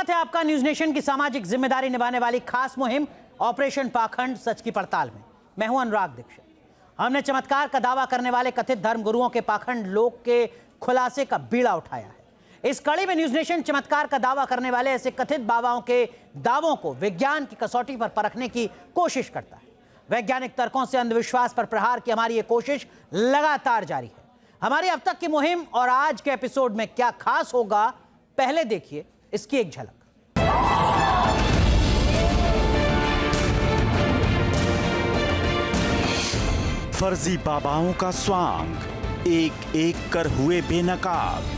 स्वागत है आपका न्यूज नेशन की सामाजिक जिम्मेदारी निभाने वाली खास मुहिम ऑपरेशन पाखंड सच की पड़ताल में। मैं हूं अनुराग दीक्षित। हमने चमत्कार का दावा करने वाले कथित धर्मगुरुओं के पाखंड लोक के खुलासे का बीड़ा उठाया है। इस कड़ी में न्यूज नेशन चमत्कार का दावा करने वाले ऐसे कथित बाबाओं के दावों को विज्ञान की कसौटी पर परखने की कोशिश करता है। वैज्ञानिक तर्कों से अंधविश्वास पर प्रहार की हमारी ये कोशिश लगातार जारी है। हमारी अब तक की मुहिम और आज के एपिसोड में क्या खास होगा, पहले देखिए इसकी एक झलक। फर्जी बाबाओं का स्वांग एक एक कर हुए बेनकाब।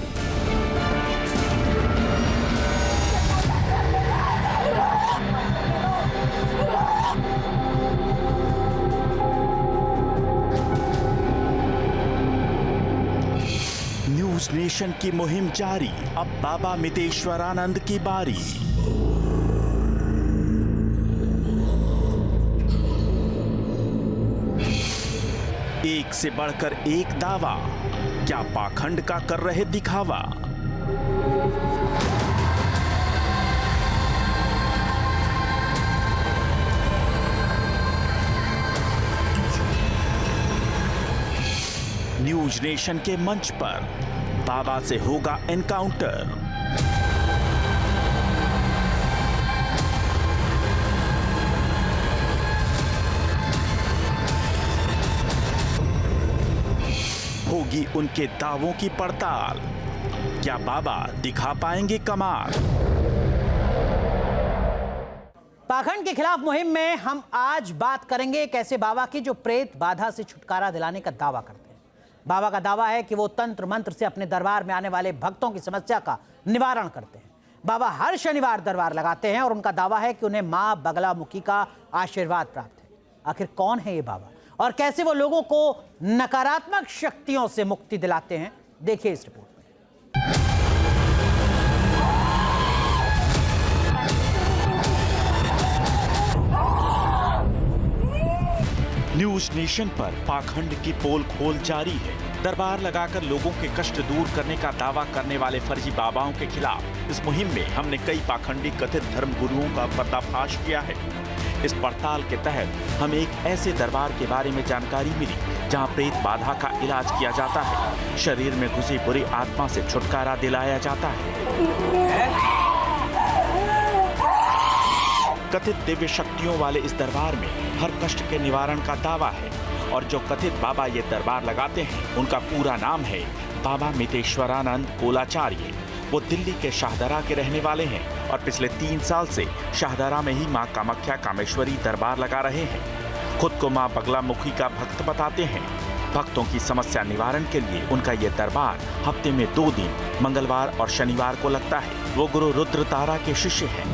न्यूज नेशन की मुहिम जारी, अब बाबा मितेश्वरानंद की बारी। एक से बढ़कर एक दावा, क्या पाखंड का कर रहे दिखावा। न्यूज नेशन के मंच पर बाबा से होगा एनकाउंटर। होगी उनके दावों की पड़ताल, क्या बाबा दिखा पाएंगे कमाल। पाखंड के खिलाफ मुहिम में हम आज बात करेंगे एक ऐसे बाबा की जो प्रेत बाधा से छुटकारा दिलाने का दावा करते हैं। बाबा का दावा है कि वो तंत्र मंत्र से अपने दरबार में आने वाले भक्तों की समस्या का निवारण करते हैं। बाबा हर शनिवार दरबार लगाते हैं और उनका दावा है कि उन्हें मां बगलामुखी का आशीर्वाद प्राप्त है। आखिर कौन है ये बाबा और कैसे वो लोगों को नकारात्मक शक्तियों से मुक्ति दिलाते हैं, देखिए इस रिपोर्ट में। न्यूज नेशन पर पाखंड की पोल खोल जारी है। दरबार लगाकर लोगों के कष्ट दूर करने का दावा करने वाले फर्जी बाबाओं के खिलाफ इस मुहिम में हमने कई पाखंडी कथित धर्म गुरुओं का पर्दाफाश किया है। इस पड़ताल के तहत हमें एक ऐसे दरबार के बारे में जानकारी मिली जहां प्रेत बाधा का इलाज किया जाता है, शरीर में घुसी बुरी आत्मा से छुटकारा दिलाया जाता है। कथित दिव्य शक्तियों वाले इस दरबार में हर कष्ट के निवारण का दावा है और जो कथित बाबा ये दरबार लगाते हैं उनका पूरा नाम है बाबा मितेश्वरानंद कोलाचार्य। वो दिल्ली के शाहदरा के रहने वाले हैं और पिछले 3 साल से शाहदरा में ही मां कामाख्या कामेश्वरी दरबार लगा रहे हैं। खुद को मां बगलामुखी का भक्त बताते हैं। भक्तों की समस्या निवारण के लिए उनका ये दरबार हफ्ते में 2 दिन मंगलवार और शनिवार को लगता है। वो गुरु रुद्र तारा के शिष्य हैं।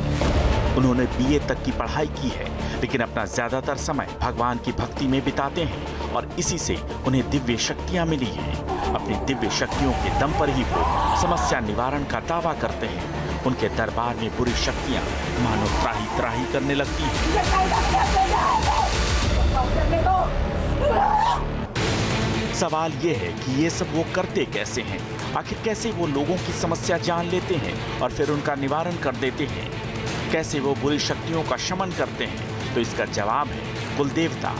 उन्होंने BA तक की पढ़ाई की है, लेकिन अपना ज्यादातर समय भगवान की भक्ति में बिताते हैं और इसी से उन्हें दिव्य शक्तियां मिली हैं। अपनी दिव्य शक्तियों के दम पर ही वो समस्या निवारण का दावा करते हैं। उनके दरबार में बुरी शक्तियां मानो त्राही त्राही करने लगती हैं। सवाल ये है कि ये सब वो करते कैसे हैं? आखिर कैसे वो लोगों की समस्या जान लेते हैं और फिर उनका निवारण कर देते हैं? कैसे वो बुरी शक्तियों का शमन करते हैं? तो इसका जवाब है कुलदेवता।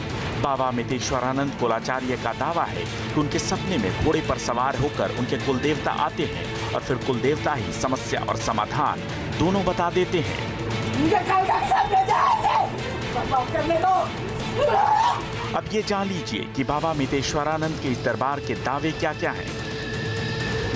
बाबा मितेश्वरानंद कोलाचार्य का दावा है कि उनके सपने में घोड़े पर सवार होकर उनके कुलदेवता आते हैं और फिर कुलदेवता ही समस्या और समाधान दोनों बता देते हैं। अब ये जान लीजिए कि बाबा मितेश्वरानंद के इस दरबार के दावे क्या क्या हैं।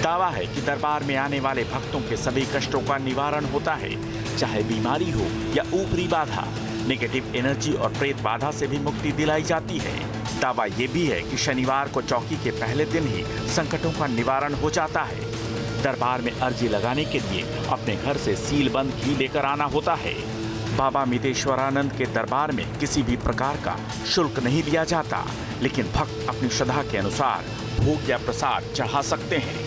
दावा है कि दरबार में आने वाले भक्तों के सभी कष्टों का निवारण होता है, चाहे बीमारी हो या ऊपरी बाधा। नेगेटिव एनर्जी और प्रेत बाधा से भी मुक्ति दिलाई जाती है। दावा ये भी है कि शनिवार को चौकी के पहले दिन ही संकटों का निवारण हो जाता है। दरबार में अर्जी लगाने के लिए अपने घर से सीलबंद घी लेकर आना होता है। बाबा मितेश्वरानंद के दरबार में किसी भी प्रकार का शुल्क नहीं लिया जाता, लेकिन भक्त अपनी श्रद्धा के अनुसार भोग या प्रसाद चढ़ा सकते हैं।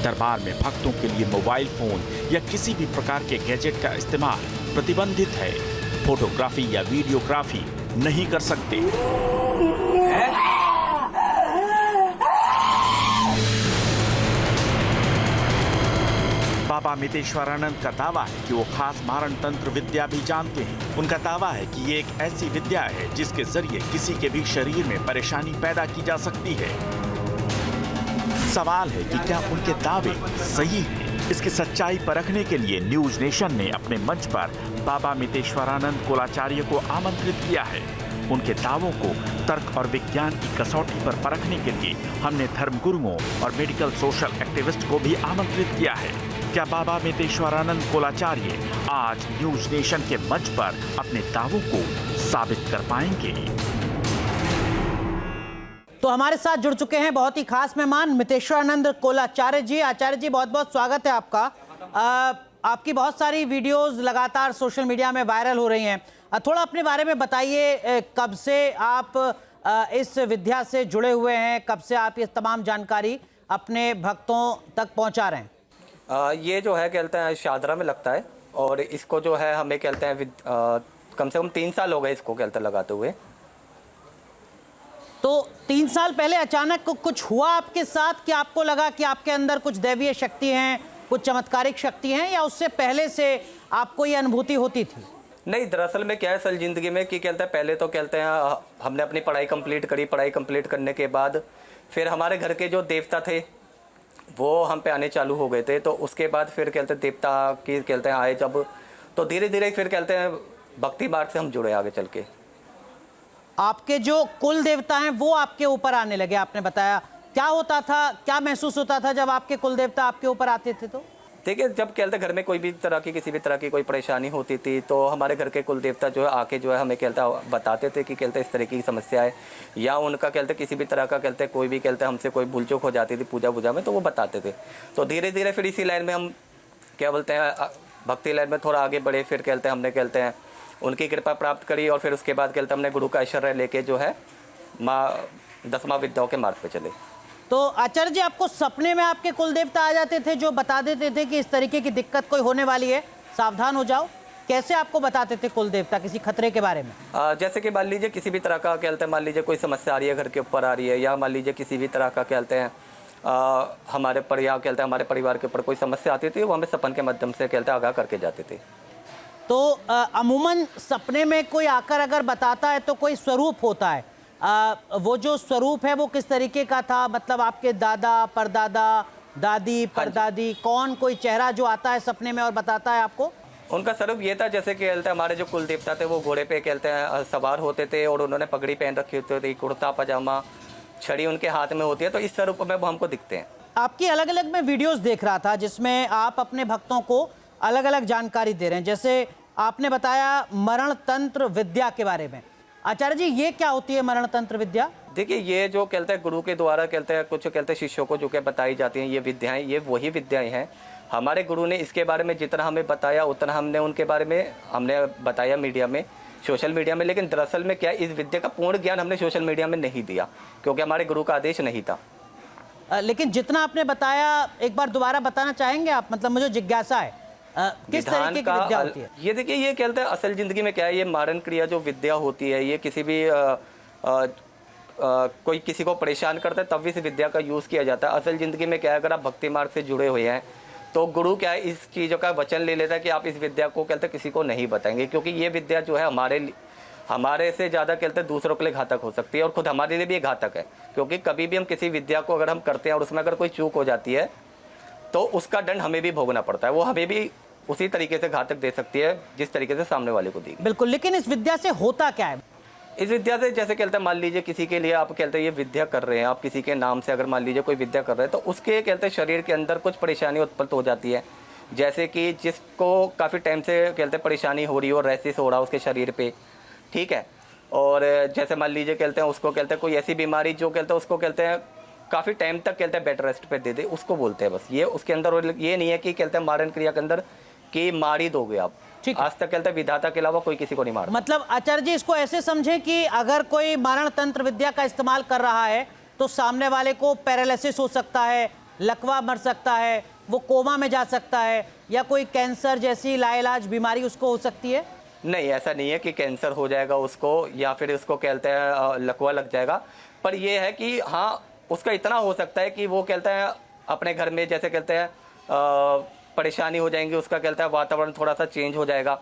दरबार में भक्तों के लिए मोबाइल फोन या किसी भी प्रकार के गैजेट का इस्तेमाल प्रतिबंधित है। फोटोग्राफी या वीडियोग्राफी नहीं कर सकते। बाबा बाबा मितेश्वरानंद का दावा है कि वो खास मारण तंत्र विद्या भी जानते हैं। उनका दावा है कि ये एक ऐसी विद्या है जिसके जरिए किसी के भी शरीर में परेशानी पैदा की जा सकती है। सवाल है कि क्या उनके दावे सही हैं? इसकी सच्चाई परखने के लिए न्यूज नेशन ने अपने मंच पर बाबा मितेश्वरानंद कोलाचार्य को आमंत्रित किया है। उनके दावों को तर्क और विज्ञान की कसौटी पर परखने के लिए हमने धर्मगुरुओं और मेडिकल सोशल एक्टिविस्ट को भी आमंत्रित किया है। क्या बाबा मितेश्वरानंद कोलाचार्य आज न्यूज नेशन के मंच पर अपने दावों को साबित कर पाएंगे? तो हमारे साथ जुड़ चुके हैं बहुत ही खास मेहमान मितेश्वरानंद कोलाचार्य जी। आचार्य जी, बहुत बहुत स्वागत है आपका। आपकी बहुत सारी वीडियोस लगातार सोशल मीडिया में वायरल हो रही हैं। थोड़ा अपने बारे में बताइए, कब से आप इस विद्या से जुड़े हुए हैं, कब से आप ये तमाम जानकारी अपने भक्तों तक पहुंचा रहे हैं? ये जो है कहते हैं शादरा में लगता है और इसको जो है हमें कहते हैं कम से कम 3 साल हो गए इसको कहते लगाते हुए। तो 3 साल पहले अचानक कुछ हुआ आपके साथ कि आपको लगा कि आपके अंदर कुछ दैवीय शक्ति हैं, कुछ चमत्कारिक शक्ति हैं, या उससे पहले से आपको ये अनुभूति होती थी? नहीं, दरअसल में क्या है असल ज़िंदगी में कि कहते हैं पहले तो कहते हैं हमने अपनी पढ़ाई कंप्लीट करी। पढ़ाई कंप्लीट करने के बाद फिर हमारे घर के जो देवता थे वो हम पे आने चालू हो गए थे। तो उसके बाद फिर कहते हैं देवता की कहते हैं आए जब, तो धीरे धीरे फिर कहते हैं भक्ति मार्ग से हम जुड़े आगे चल के। आपके जो कुल देवता हैं वो आपके ऊपर आने लगे, आपने बताया। क्या होता था, क्या महसूस होता था जब आपके कुल देवता आपके ऊपर आते थे? तो देखिए, जब कहते घर में कोई भी तरह की किसी भी तरह की कोई परेशानी होती थी तो हमारे घर के कुल देवता जो है आके जो है हमें कहता बताते थे कि कहते इस तरह की समस्या है, या उनका कहते किसी भी तरह का कहते कोई भी कहते हमसे कोई भूल चूक हो जाती थी पूजा वूजा में, तो वो बताते थे। तो धीरे धीरे फिर इसी लाइन में हम क्या बोलते हैं भक्ति लाइन में थोड़ा आगे बढ़े। फिर कहते हमने कहते हैं उनकी कृपा प्राप्त करी और फिर उसके बाद कहते हमने गुरु का आश्रय लेके जो है माँ 10वां विद्याओं के मार्ग पे चले। तो आचार्य जी, आपको सपने में आपके कुल देवता आ जाते थे जो बता देते थे कि इस तरीके की दिक्कत कोई होने वाली है, सावधान हो जाओ? कैसे आपको बताते थे कुल देवता किसी खतरे के बारे में? जैसे कि मान लीजिए किसी भी तरह का कहते हैं, मान लीजिए कोई समस्या आ रही है घर के ऊपर आ रही है, या मान लीजिए किसी भी तरह का कहते हैं हमारे परिवार कहते हैं हमारे परिवार के ऊपर कोई समस्या आती थी, वो हमें सपन के माध्यम से कहते हैं आगाह करके जाते थे। तो अमूमन सपने में कोई आकर अगर बताता है तो कोई स्वरूप होता है, वो जो स्वरूप है वो किस तरीके का था? मतलब आपके दादा, परदादा, दादी, परदादी, कौन कोई चेहरा जो आता है सपने में और बताता है आपको? उनका स्वरूप ये था जैसे कि कहते हैं हमारे जो कुल देवता थे वो घोड़े पे कहते हैं सवार होते थे और उन्होंने पगड़ी पहन रखी होती थी, कुर्ता पजामा, छड़ी उनके हाथ में होती है। तो इस स्वरूप में वो हमको दिखते हैं। आपकी अलग अलग मैं वीडियोस देख रहा था जिसमें आप अपने भक्तों को अलग अलग जानकारी दे रहे हैं। जैसे आपने बताया मरण तंत्र विद्या के बारे में। आचार्य जी, ये क्या होती है मरण तंत्र विद्या? देखिए, ये जो कहते हैं गुरु के द्वारा कहते हैं कुछ कहते हैं शिष्यों को जो कि बताई जाती हैं ये विद्याएं, ये वही विद्याएं हैं। हमारे गुरु ने इसके बारे में जितना हमें बताया उतना हमने उनके बारे में हमने बताया मीडिया में, सोशल मीडिया में। लेकिन दरअसल में क्या, इस विद्या का पूर्ण ज्ञान हमने सोशल मीडिया में नहीं दिया क्योंकि हमारे गुरु का आदेश नहीं था। लेकिन जितना आपने बताया एक बार दोबारा बताना चाहेंगे आप? मतलब मुझे जिज्ञासा है किस तरीके की विद्या होती है? ये देखिए, ये कहते हैं असल जिंदगी में क्या है, ये मारण क्रिया जो विद्या होती है ये किसी भी कोई किसी को परेशान करता है तब इस विद्या का यूज़ किया जाता है। असल ज़िंदगी में क्या है, अगर आप भक्ति मार्ग से जुड़े हुए हैं तो गुरु क्या है इस चीज़ों का वचन ले लेता है कि आप इस विद्या को कहते हैं किसी को नहीं बताएंगे, क्योंकि ये विद्या जो है हमारे से ज़्यादा कहते हैं दूसरों के लिए घातक हो सकती है और खुद हमारे लिए भी ये घातक है। क्योंकि कभी भी हम किसी विद्या को अगर हम करते हैं और उसमें अगर कोई चूक हो जाती है तो उसका दंड हमें भी भोगना पड़ता है। वो हमें भी उसी तरीके से घातक दे सकती है जिस तरीके से सामने वाले को दी। बिल्कुल, लेकिन इस विद्या से होता क्या है? इस विद्या से जैसे कहते हैं मान लीजिए किसी के लिए आप कहते हैं ये विद्या कर रहे हैं, आप किसी के नाम से अगर मान लीजिए कोई विद्या कर रहे हैं तो उसके कहते हैं शरीर के अंदर कुछ परेशानी उत्पन्न हो जाती है। जैसे कि जिसको काफ़ी टाइम से कहते हैं परेशानी हो रही हो, रैसिस हो रहा है उसके शरीर पे, ठीक है। और जैसे मान लीजिए कहते हैं उसको कहते हैं कोई ऐसी बीमारी जो कहते हैं उसको कहते हैं काफ़ी टाइम तक कहते हैं बेड रेस्ट पे दे दे, उसको बोलते हैं। बस ये उसके अंदर ये नहीं है कि कहते हैं मारण क्रिया के अंदर कि मार ही दोगे आप। आज तक कहते हैं विधाता के अलावा कोई किसी को नहीं मारता। मतलब आचार्य जी, इसको ऐसे समझें कि अगर कोई मारण तंत्र विद्या का इस्तेमाल कर रहा है तो सामने वाले को पैरालिसिस हो सकता है, लकवा मर सकता है, वो कोमा में जा सकता है, या कोई कैंसर जैसी लाइलाज बीमारी उसको हो सकती है? नहीं, ऐसा नहीं है कि कैंसर हो जाएगा उसको या फिर उसको कहते हैं लकवा लग जाएगा। पर यह है कि हाँ, उसका इतना हो सकता है कि वो कहते हैं अपने घर में जैसे कहते हैं परेशानी हो जाएंगी, उसका कहता है वातावरण थोड़ा सा चेंज हो जाएगा,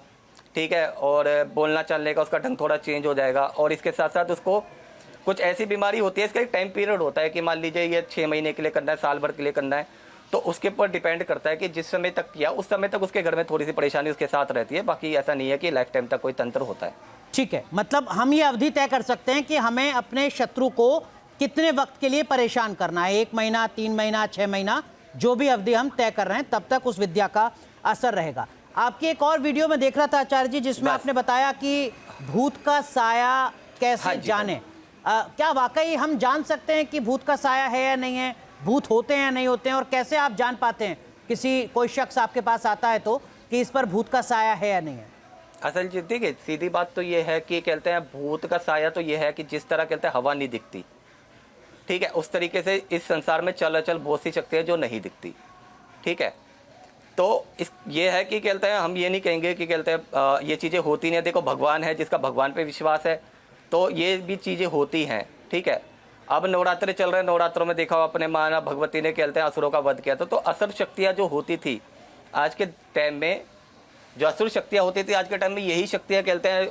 ठीक है, और बोलना चलने का उसका ढंग थोड़ा चेंज हो जाएगा। और इसके साथ साथ उसको कुछ ऐसी बीमारी होती है, इसका एक टाइम पीरियड होता है कि मान लीजिए ये 6 महीने के लिए करना है, साल भर के लिए करना है, तो उसके ऊपर डिपेंड करता है कि जिस समय तक किया उस समय तक उसके घर में थोड़ी सी परेशानी उसके साथ रहती है। बाकी ऐसा नहीं है कि लाइफ टाइम तक कोई तंत्र होता है। ठीक है, मतलब हम ये अवधि तय कर सकते हैं कि हमें अपने शत्रु को कितने वक्त के लिए परेशान करना है, 1 महीना, 3 महीना, 6 महीना, जो भी अवधि हम तय कर रहे हैं तब तक उस विद्या का असर रहेगा। आपकी एक और वीडियो में देख रहा था आचार्य जी, जिसमें आपने बताया कि भूत का साया कैसे जाने। क्या वाकई हम जान सकते हैं कि भूत का साया है या नहीं है, भूत होते हैं या नहीं होते हैं, और कैसे आप जान पाते हैं कोई शख्स आपके पास आता है तो कि इस पर भूत का साया है या नहीं है? असल जी देखिए, सीधी बात तो ये है कि कहते हैं भूत का साया तो ये है कि जिस तरह कहते हैं हवा नहीं दिखती, ठीक है, उस तरीके से इस संसार में चल बहुत सी शक्तियाँ जो नहीं दिखती, ठीक है। तो ये है कि कहते हैं हम ये नहीं कहेंगे कि कहते हैं ये चीज़ें होती नहीं। देखो भगवान है, जिसका भगवान पे विश्वास है तो ये भी चीज़ें होती हैं, ठीक है। अब नवरात्रे चल रहे हैं, नवरात्रों में देखा अपने माना भगवती ने कहते हैं असुरों का वध किया था, तो असुर शक्तियाँ जो होती थी आज के टाइम में, जो असुर शक्तियाँ होती थी आज के टाइम में, यही शक्तियाँ कहते हैं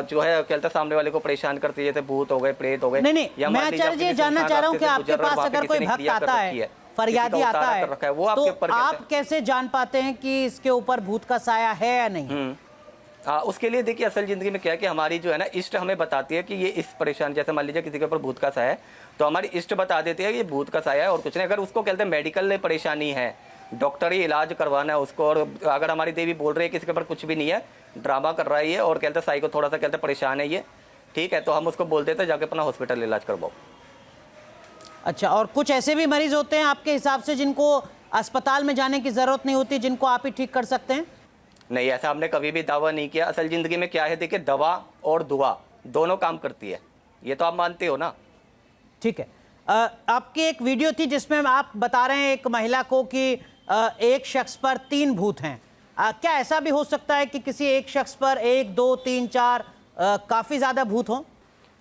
जो है कहते हैं सामने वाले को परेशान करती है, जैसे भूत हो गए, प्रेत हो गए। नहीं, मैं आचार्य जी जानना चाह रहा हूँ कि आपके पास अगर कोई भक्त आता है, फरियादी आता है, तो आप कैसे जान पाते हैं कि इसके ऊपर भूत का साया है या नहीं? उसके लिए देखिए असल ज़िंदगी में क्या है कि हमारी जो है ना इष्ट हमें बताती है कि ये इस परेशान, जैसे मान लीजिए किसी के ऊपर भूत का साया है तो हमारी इष्ट बता देती है कि ये भूत का साया है और कुछ नहीं। अगर उसको कहते हैं मेडिकल परेशानी है, डॉक्टरी इलाज करवाना है उसको, और अगर हमारी देवी बोल रही है कि इसके ऊपर कुछ भी नहीं है, ड्रामा कर रहा है ये, और कहते हैं साई को थोड़ा सा कहते हैं परेशान है ये, ठीक है, तो हम उसको बोल देते हैं जाके अपना हॉस्पिटल इलाज करवाओ। अच्छा, और कुछ ऐसे भी मरीज होते हैं आपके हिसाब से जिनको अस्पताल में जाने की जरूरत नहीं होती, जिनको आप ही ठीक कर सकते हैं? नहीं, ऐसा हमने कभी भी दावा नहीं किया। असल ज़िंदगी में क्या है, देखिए दवा और दुआ दोनों काम करती है, ये तो आप मानते हो ना। ठीक है, आपकी एक वीडियो थी जिसमें आप बता रहे हैं एक महिला को कि एक शख्स पर 3 भूत हैं। क्या ऐसा भी हो सकता है कि किसी एक शख्स पर 1, 2, 3, 4 काफ़ी ज़्यादा भूत हों?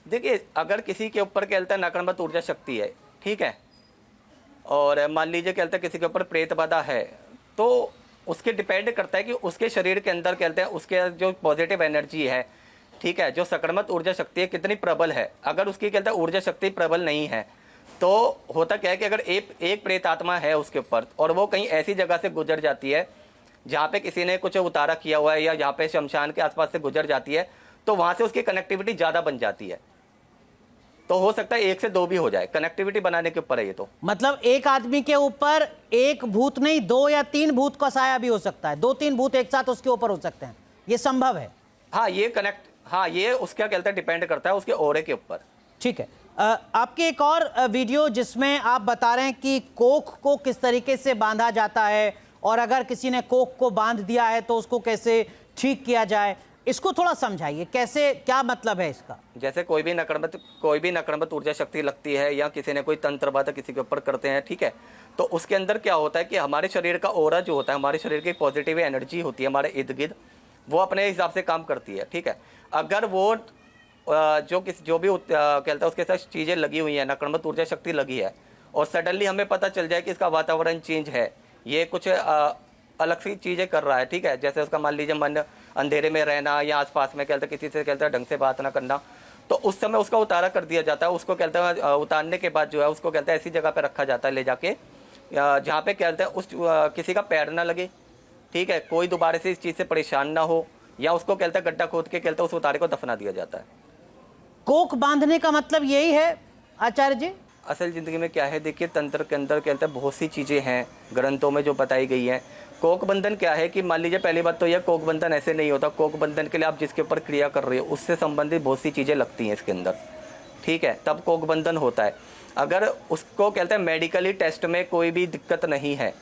देखिए अगर किसी के ऊपर कहते हैं नकारात्मक ऊर्जा शक्ति है, ठीक है, और मान लीजिए कहते हैं किसी के ऊपर प्रेत बाधा है, तो उसके डिपेंड करता है कि उसके शरीर के अंदर कहते हैं उसके जो पॉजिटिव एनर्जी है, ठीक है, जो सकारात्मक ऊर्जा शक्ति है कितनी प्रबल है। अगर उसकी कहते हैं ऊर्जा शक्ति प्रबल नहीं है तो होता क्या है कि अगर एक प्रेत आत्मा है उसके ऊपर और वो कहीं ऐसी जगह से गुजर जाती है जहाँ पे किसी ने कुछ उतारा किया हुआ है या जहाँ पे शमशान के आसपास से गुजर जाती है, तो वहाँ से उसकी कनेक्टिविटी ज़्यादा बन जाती है। तो हो सकता है 1 से 2 भी हो जाए, कनेक्टिविटी बनाने के ऊपर है ये। तो मतलब एक आदमी के ऊपर एक भूत नहीं, 2 या 3 भूत का साया भी हो सकता है, 2-3 भूत एक साथ उसके ऊपर हो सकते हैं, ये संभव है? हाँ, ये उसका कहते हैं डिपेंड करता है उसके ऑरे के ऊपर। ठीक है, आपकी एक और वीडियो जिसमें आप बता रहे हैं कि कोख को किस तरीके से बांधा जाता है, और अगर किसी ने कोख को बांध दिया है तो उसको कैसे ठीक किया जाए, इसको थोड़ा समझाइए, कैसे, क्या मतलब है इसका? जैसे कोई भी नकारात्मक ऊर्जा शक्ति लगती है या किसी ने कोई तंत्र बाधा किसी के ऊपर करते हैं, ठीक है, तो उसके अंदर क्या होता है कि हमारे शरीर का ऑरा जो होता है, हमारे शरीर की पॉजिटिव एनर्जी होती है हमारे इर्द गिर्द, वो अपने हिसाब से काम करती है, ठीक है। अगर वो जो भी कहता है उसके साथ चीज़ें लगी हुई हैं, नकारात्मक ऊर्जा शक्ति लगी है, और सडनली हमें पता चल जाए कि इसका वातावरण चेंज है, ये कुछ अलग सी चीज़ें कर रहा है, ठीक है, जैसे उसका मान लीजिए मन अंधेरे में रहना या आसपास में कहते किसी से कहते हैं ढंग से बात ना करना, तो उस समय उसका उतारा कर दिया जाता है। उसको कहते हैं उतारने के बाद जो है उसको कहते हैं ऐसी जगह पे रखा जाता है ले जाके जहाँ पे कहते हैं उस किसी का पैर ना लगे, ठीक है, कोई दोबारा से इस चीज़ से परेशान ना हो, या उसको कहते हैं गड्ढा खोद के कहते हैं उस उतारे को दफना दिया जाता है। कोख बांधने का मतलब यही है आचार्य जी? असल ज़िंदगी में क्या है, देखिए तंत्र के अंदर कहते हैं बहुत सी चीज़ें हैं ग्रंथों में जो बताई गई हैं। कोक बंधन क्या है कि मान लीजिए पहली बात तो यह कोक बंधन ऐसे नहीं होता। कोक बंधन के लिए आप जिसके ऊपर क्रिया कर रहे हो उससे संबंधित बहुत सी चीज़ें लगती हैं इसके अंदर, ठीक है, तब कोक बंधन होता है। अगर उसको कहते हैं मेडिकली टेस्ट में कोई भी दिक्कत नहीं है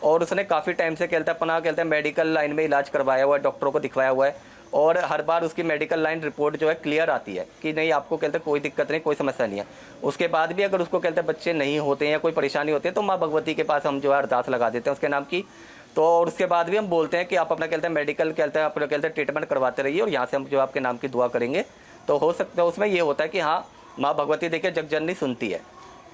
और उसने काफ़ी टाइम से कहते हैं अपना कहते हैं मेडिकल लाइन में इलाज करवाया हुआ है, डॉक्टरों को दिखवाया हुआ है, और हर बार उसकी मेडिकल लाइन रिपोर्ट जो है क्लियर आती है कि नहीं आपको कहते हैं कोई दिक्कत नहीं, कोई समस्या नहीं है, उसके बाद भी अगर उसको कहते हैं बच्चे नहीं होते हैं या कोई परेशानी होती है तो माँ भगवती के पास हम जो है अरदास लगा देते हैं उसके नाम की। तो और उसके बाद भी हम बोलते हैं कि आप अपना कहते हैं मेडिकल कहते हैं अपना कहते हैं ट्रीटमेंट करवाते रहिए और यहाँ से हम जो आपके नाम की दुआ करेंगे। तो हो सकता है उसमें ये होता है कि हाँ माँ भगवती देखिए जगजननी सुनती है।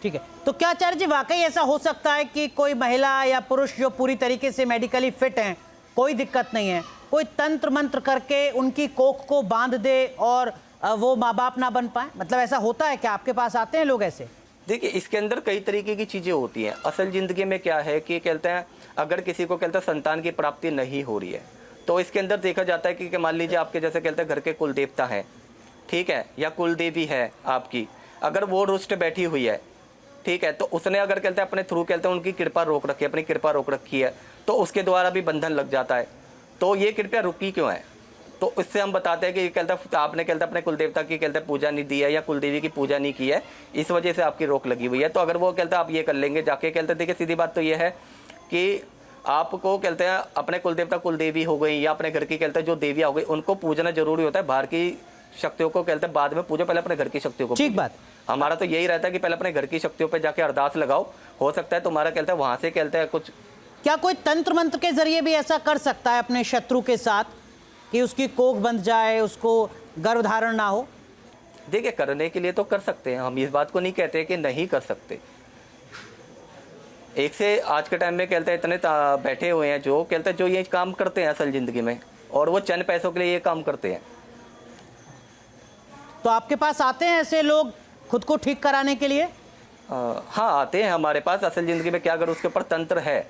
ठीक है, तो क्या आचार्य जी वाकई ऐसा हो सकता है कि कोई महिला या पुरुष जो पूरी तरीके से मेडिकली फिट हैं, कोई दिक्कत नहीं है, कोई तंत्र मंत्र करके उनकी कोख को बांध दे और वो माँ बाप ना बन पाए? मतलब ऐसा होता है क्या? आपके पास आते हैं लोग ऐसे? देखिए, इसके अंदर कई तरीके की चीज़ें होती हैं। असल ज़िंदगी में क्या है कि कहते हैं अगर किसी को कहते हैं संतान की प्राप्ति नहीं हो रही है, तो इसके अंदर देखा जाता है कि मान लीजिए आपके जैसे कहते हैं घर के कुल देवता हैं, ठीक है, या कुल देवी है आपकी, अगर वो रुष्ट बैठी हुई है, ठीक है, तो उसने अगर कहते हैं अपने थ्रू कहते हैं उनकी कृपा रोक रखी है, अपनी कृपा रोक रखी है, तो उसके द्वारा भी बंधन लग जाता है। तो ये कृपया रुकी क्यों है? तो इससे हम बताते हैं कि कहता है आपने कहते अपने कुल देवता की कहते पूजा नहीं दी है या कुल देवी की पूजा नहीं की है, इस वजह से आपकी रोक लगी हुई है। तो अगर वो कहता आप ये कर लेंगे जाके, कहते देखिए सीधी बात तो ये है कि आपको कहते हैं अपने कुल देवता कुल देवी हो गई या अपने घर की कहते हैं जो देवियाँ हो गई, उनको पूजना जरूरी होता है। बाहर की शक्तियों को कहते हैं बाद में पूजो, पहले अपने घर की शक्तियों को। ठीक बात। हमारा तो यही रहता है कि पहले अपने घर की शक्तियों पर जाके अरदास लगाओ, हो सकता है तुम्हारा कहते हैं वहां से कहते हैं कुछ। क्या कोई तंत्र मंत्र के जरिए भी ऐसा कर सकता है अपने शत्रु के साथ कि उसकी कोख बंध जाए, उसको गर्भधारण ना हो? देखिए, करने के लिए तो कर सकते हैं, हम इस बात को नहीं कहते कि नहीं कर सकते। एक से आज के टाइम में कहते हैं इतने बैठे हुए हैं जो कहते हैं जो ये काम करते हैं असल जिंदगी में, और वो चंद पैसों के लिए ये काम करते हैं। तो आपके पास आते हैं ऐसे लोग खुद को ठीक कराने के लिए? हाँ, आते हैं हमारे पास। असल ज़िंदगी में क्या, अगर उसके ऊपर तंत्र है,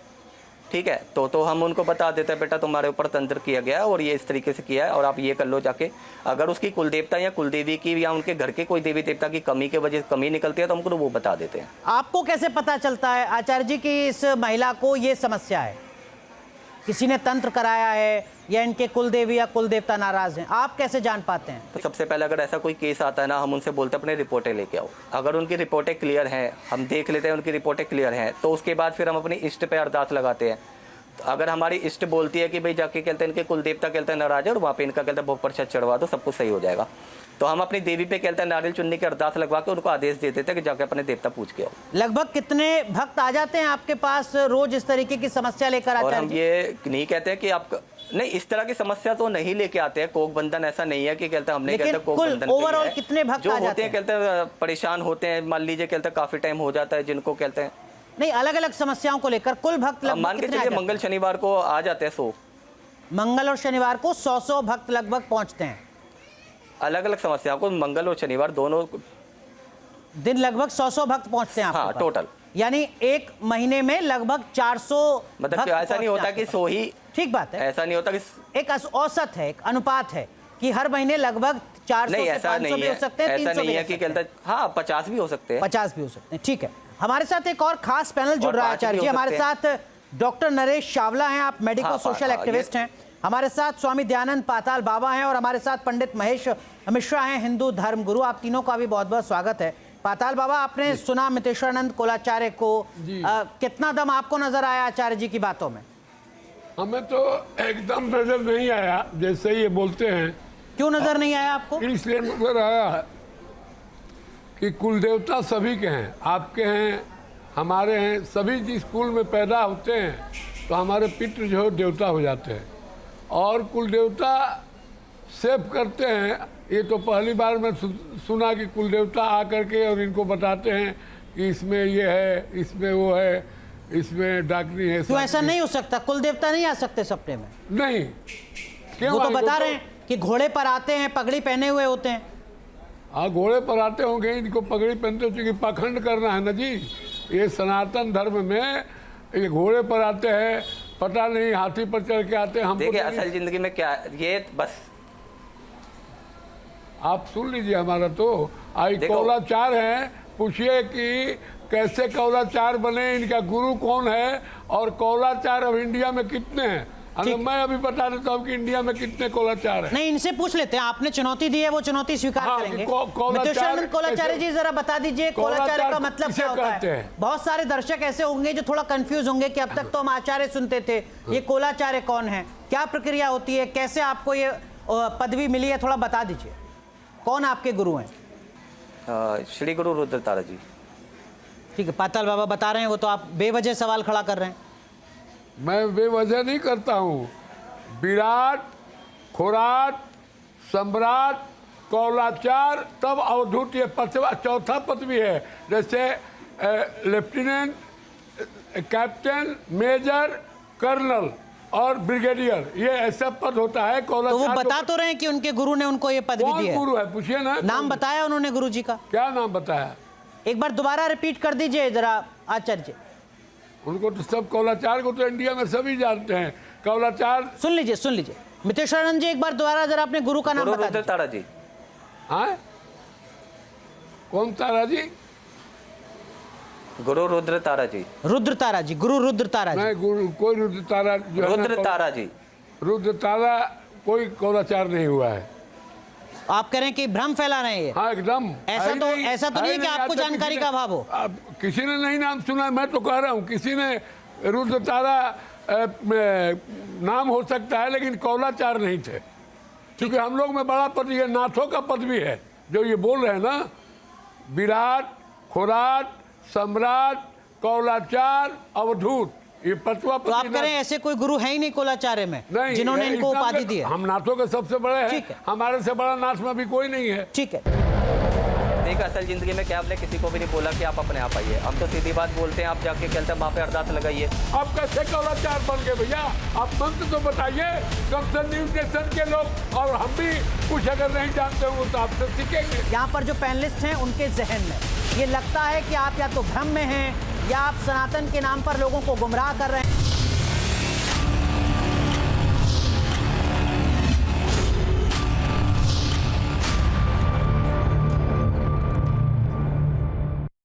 ठीक है, तो हम उनको बता देते हैं बेटा तुम्हारे ऊपर तंत्र किया गया है और ये इस तरीके से किया है और आप ये कर लो जाके। अगर उसकी कुलदेवता या कुलदेवी की या उनके घर के कोई देवी देवता की कमी के वजह से कमी निकलती है तो हमको वो बता देते हैं। आपको कैसे पता चलता है आचार्य जी कि इस महिला को ये समस्या है? किसी ने तंत्र कराया है या इनके कुलदेवी या कुलदेवता नाराज हैं? आप कैसे जान पाते हैं? तो सबसे पहले अगर ऐसा कोई केस आता है ना, हम उनसे बोलते हैं अपने रिपोर्टें लेके आओ। अगर उनकी रिपोर्टें क्लियर हैं, हम देख लेते हैं उनकी रिपोर्टें क्लियर हैं, तो उसके बाद फिर हम अपनी इष्ट पे अरदास लगाते हैं। तो अगर हमारी इष्ट बोलती है कि भाई जाके कहते हैं इनके कुलदेवता कहते हैं नाराज है और वहाँ पे इनका कहते हैं भोग प्रसाद चढ़वा दो, सब कुछ सही हो जाएगा, तो हम अपनी देवी पे कहते हैं नारियल चुन्नी की अरदास लगवा के उनको आदेश दे देते हैं कि जाके अपने देवता पूछ के आओ। लगभग कितने भक्त आ जाते हैं आपके पास रोज इस तरीके की समस्या लेकर? और हम आचार्य जी, ये नहीं कहते हैं कि आप नहीं, इस तरह की समस्या तो नहीं लेके आते हैं। कोक बंधन ऐसा नहीं है कि कहते हैं हमने कहते हैं कोक बंधन ओवरऑल कितने भक्त जो आ होते जाते हैं हैं? कहते हैं परेशान होते हैं, मान लीजिए कहते हैं काफी टाइम हो जाता है जिनको कहते हैं नहीं, अलग अलग समस्याओं को लेकर कुल भक्त लगभग मान के कितने आ चलिए जाते हैं? मंगल शनिवार को आ जाते हैं 100। मंगल और शनिवार को 100 भक्त लगभग पहुंचते हैं। अलग अलग समस्याओं को मंगल और शनिवार दोनों दिन लगभग 100 भक्त पहुंचते हैं आपके हाँ, पास। टोटल यानी एक महीने में लगभग 400 मतलब भक्त ऐसा नहीं होता पहुंचते कि हैं 100 ही, ठीक बात है। ऐसा नहीं होता कि एक औसत है, एक अनुपात है कि हर महीने लगभग 400 नहीं, से ऐसा 500 नहीं भी हो है, सकते हैं, ऐसा 300 नहीं भी है हो कि सकते हैं, कहते हाँ 50 भी हो सकते हैं, 50 भी हो सकते हैं। ठीक है, हमारे साथ एक और खास पैनल जुड़ और रहा है 5 भी आचार्य हो जी। हमारे सकते साथ डॉक्टर नरेश चावला हैं, आप मेडिको हाँ, सोशल हाँ, एक्टिविस्ट हैं। हमारे साथ स्वामी दयानंद पाताल बाबा हैं और हमारे साथ पंडित महेश मिश्रा हैं, हिंदू धर्म गुरु। आप तीनों का भी बहुत बहुत स्वागत है। पाताल बाबा, आपने सुना मितेश्वरानंद कोलाचार्य को, कितना दम आपको नजर आया आचार्य जी की बातों में? हमें तो एकदम नजर नहीं आया जैसे ये बोलते हैं। क्यों नजर नहीं आया आपको? इसलिए नजर आया कि कुल देवता सभी के हैं, आपके हैं, हमारे हैं। सभी जिस कुल में पैदा होते हैं तो हमारे पितृ जो है देवता हो जाते हैं और कुल देवता सेव करते हैं। ये तो पहली बार मैं सुना कि कुल देवता आकर के और इनको बताते हैं कि इसमें ये है, इसमें वो है, इसमें डाकनी है। क्यों ऐसा नहीं हो सकता? कुल देवता नहीं आ सकते सपने में? नहीं, क्यों? वो तो बता रहे हैं कि घोड़े पर आते हैं, पगड़ी पहने हुए होते हैं। हाँ, घोड़े पर आते होंगे, इनको पगड़ी पहनते हो क्योंकि पाखंड करना है ना जी। ये सनातन धर्म में ये घोड़े पर आते हैं, पता नहीं हाथी पर चढ़ के आते हैं। हमको देखिए असल जिंदगी में क्या ये बस आप सुन लीजिए हमारा तो आई कौलाचार है। पूछिए कि कैसे कौलाचार बने, इनका गुरु कौन है और कौलाचार अब इंडिया में कितने हैं। अगर मैं अभी बता देता हूँ कि इंडिया में कितने कौलाचार हैं। नहीं, इनसे पूछ लेते हैं, आपने चुनौती दी है, वो चुनौती स्वीकार हाँ, करेंगे। कौलाचार मितेश्वरानंद कोलाचार्य जी जरा बता दीजिए कोलाचार्य का मतलब क्या होता है? बहुत सारे दर्शक ऐसे होंगे जो थोड़ा कंफ्यूज होंगे कि अब तक तो हम आचार्य सुनते थे, ये कोलाचार्य कौन है, क्या प्रक्रिया होती है, कैसे आपको ये पदवी मिली है, थोड़ा बता दीजिए। कौन आपके गुरु हैं? श्री गुरु रुद्रतारा जी। ठीक है, पाताल बाबा बता रहे हैं, वो तो आप बेवजह सवाल खड़ा कर रहे हैं। मैं बेवजह नहीं करता हूँ। विराट, खुराट, सम्राट, कौलाचार, तब अवधूत, ये चौथा पदवी है। जैसे लेफ्टिनेंट, कैप्टन, मेजर, कर्नल और ब्रिगेडियर, ये ऐसा पद होता है। तो वो बता तो रहे हैं कि उनके गुरु ने उनको ये पदवी दी कौन है। गुरु है पूछिए ना। नाम बताया उन्होंने गुरु जी का? क्या नाम बताया? एक बार दोबारा रिपीट कर दीजिए जरा आचार्य जी। उनको तो सब कौलाचार को तो इंडिया में सभी जानते हैं। कौलाचार सुन लीजिए मितेश्वरानंद जी, एक बार दोबारा जरा अपने गुरु का नाम गुरु बता रुद्र दीजिए। तारा जी। हाँ, कौन तारा जी? गुरु रुद्र तारा जी। रुद्र तारा जी, गुरु रुद्र तारा जी। नहीं, गुरु कोई रुद्र तारा जो है ना, रुद्र तारा जी। रुद्र तारा कोई कौलाचार नहीं हुआ है। आप कह रहे हैं कि भ्रम फैला रहे हैं ये? हाँ एकदम। ऐसा है तो नहीं, ऐसा तो है नहीं कि आज आपको तक जानकारी किसी का ने- अभाव हो। अब किसी ने नहीं नाम सुना, मैं तो कह रहा हूँ किसी ने रुद्र तारा नाम हो सकता है, लेकिन कौलाचार नहीं थे। क्योंकि हम लोग में बड़ा पद, ये नाथों का पद भी है जो ये बोल रहे हैं ना, विराट, खुराट, सम्राट, कौलाचार, अवधूत, ये पचवा तो आप कह रहे हैं ऐसे कोई गुरु है ही नहीं कोलाचार्य में नहीं, जिन्होंने इनको इतना उपाधि के- दी है? हम नाथों के सबसे बड़े ठीक हैं, है। हमारे से बड़ा नाथ में भी कोई नहीं है। ठीक है। देख, असल जिंदगी में क्या आपने किसी को भी नहीं बोला कि आप अपने आप आइए। हम तो सीधी बात बोलते हैं, आप जाके कहते हैं वहाँ पे अरदास लगाइए। आप कैसे कौलाचार बन गए भैया? आप मंत्र तो बताइए। कब से न्यू स्टेशन के लोग, और हम भी कुछ अगर नहीं जानते हो तो आपसे सीखेंगे। यहाँ पर जो पैनलिस्ट हैं उनके जहन में ये लगता है कि आप या तो भ्रम में हैं या आप सनातन के नाम पर लोगों को गुमराह कर रहे हैं।